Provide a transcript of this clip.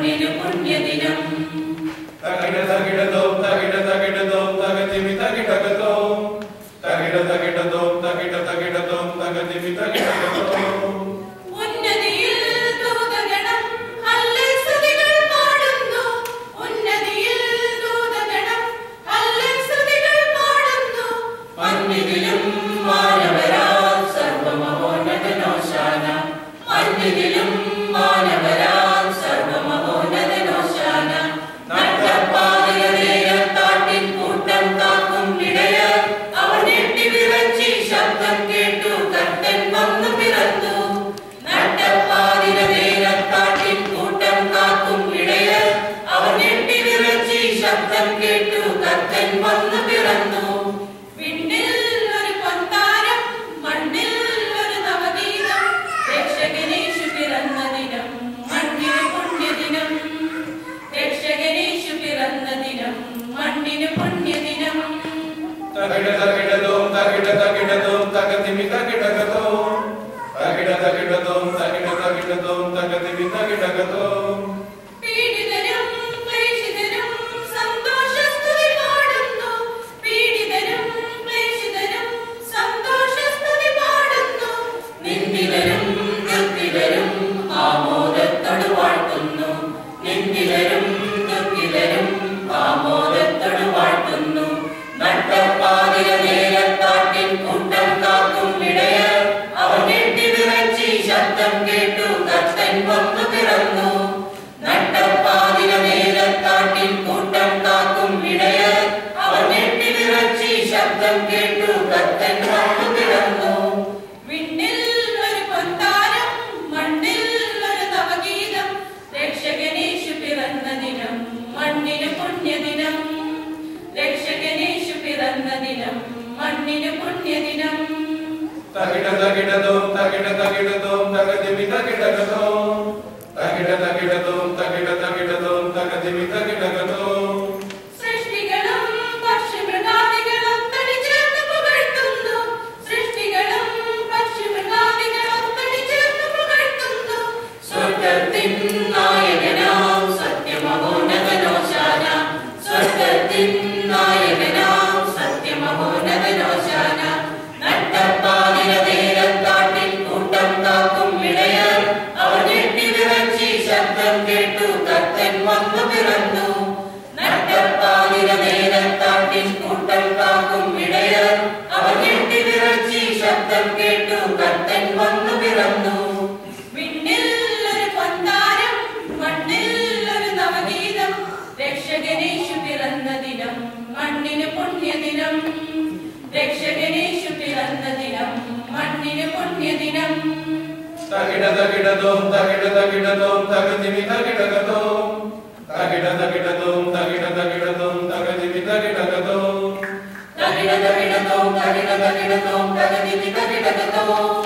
മണ്ണിനു പുണ്യദിനം. തകിട തകിടതോം തകിട തകിടതോം തകതിമി തകിടകതോം തകിട തകിടതോം തകിട തകിടതോം തകതിമി തകിടകതോം. ഉന്നതിയിൽ ദൂതഗണം ഹല്ലേലൂയ പാടുന്നു. ഉന്നതിയിൽ ദൂതഗണം ഹല്ലേലൂയ പാടുന്നു. മണ്ണിലും മാനവരാൽ സർവ്വമഹോന്നതനോശാന. മണ്ണിലും മാനവരാൽ സർവ്വമഹോന്നതനോശാന. നട്ടപ്പാതിരനേരത്താട്ടിൻ കൂട്ടം കാക്കും ഇടയർ അവർ ഞെട്ടിവിറച്ചി ശബ്ദം കേട്ടു കർത്തൻ വന്നു പിറന്നു. നട്ടപ്പാതിരനേരത്താട്ടിൻ കൂട്ടം കാക്കും ഇടയർ അവർ ഞെട്ടിവിറച്ചി ശബ്ദം കേട്ടു കർത്തൻ വന്നു പിറന്നു. വിണ്ണിൽ ഒരു പൊൻതാരം മണ്ണിൽ ഒരു നവഗീതം. രക്ഷകനേശു പിറന്ന ദിനം മണ്ണിനു പുണ്യദിനം. രക്ഷകനേശു പിറന്ന ദിനം മണ്ണിനു പുണ്യദിനം. തകിട തകിടതോം തകിട തകിടതോം തകതിമി തകിടകതോം തകിട തകിടതോം തകിട തകിടതോം തകതിമി തകിടകതോം. പീഡിതരും ക്ലേശിതരും സന്തോഷസ്തുതി പാടുന്നു. പീഡിതരും ക്ലേശിതരും സന്തോഷസ്തുതി പാടുന്നു. നിന്ദിതരും ദുഃഖിതരും ആമോദത്തോട് വാഴ്ത്തുന്നു. നിന്ദിതരും ദുഃഖിതരും ആമോദത്തോട് വാഴ്ത്തുന്നു. നട്ടപ്പാതിരനേരത്താട്ടിൻ കൂട്ടം കാക്കും ഇടയർ അവർ ഞെട്ടിവിറച്ചി ശബ്ദം കേട്ടു കർത്തൻ വന്നു പിറന്നു. നട്ടപ്പാതിരനേരത്താട്ടിൻ കൂട്ടം കാക്കും ഇടയർ അവർ ഞെട്ടിവിറച്ചി ശബ്ദം കേട്ടു കർത്തൻ വന്നു പിറന്നു. വിണ്ണിൽ ഒരു പൊൻതാരം മണ്ണിൽ ഒരു നവഗീതം. രക്ഷകനേശു പിറന്ന ദിനം മണ്ണിനു പുണ്യദിനം. രക്ഷകനേശു പിറന്ന ദിനം മണ്ണിനു പുണ്യദിനം. തകിട തകിടതോം തകിട തകിടതോം തകതിമി തകിടകതോം തകിട തകിടതോം തകിട തകിടതോം തകതിമി തകിടകതോം. സൃഷ്ടികളും പക്ഷിമൃഗാദികളും തടിചേർന്ന് പുകഴ്ത്തുന്നു. സൃഷ്ടികളും പക്ഷിമൃഗാദികളും തടിചേർന്ന് പുകഴ്ത്തുന്നു. സ്വർഗ്ഗത്തിൻ നായകനാം സത്യമഹോന്നതനോശാന. സ്വർഗ്ഗത്തിൻ നായകനാം സത്യമഹോന്നതനോശാന. നട്ടപ്പാതിരനേരത്താട്ടിൻ കൂട്ടം കാക്കും ഇടയർ അവർ ഞെട്ടിവിറച്ചി ശബ്ദം കേട്ടു കർത്തൻ വന്നു പിറന്നു. നട്ടപ്പാതിരനേരത്താട്ടിൻ കൂട്ടം കാക്കും ഇടയർ അവർ ഞെട്ടിവിറച്ചി ശബ്ദം കേട്ടു കർത്തൻ വന്നു പിറന്നു. വിണ്ണിൽ ഒരു പൊൻതാരം മണ്ണിൽ ഒരു നവഗീതം. രക്ഷകനേശു പിറന്ന ദിനം മണ്ണിനു പുണ്യദിനം. രക്ഷകനേശു പിറന്ന ദിനം മണ്ണിനു പുണ്യദിനം. തകിട തകിടതോം തകിട തകിടതോം തകതിമി തകിടകതോം തകിട തകിടതോം തകിട തകിടതോം തകതിമി തകിടകതോം. തകിട തകിടതോം തകിട തകിടതോം തകതിമി തകിടകതോം.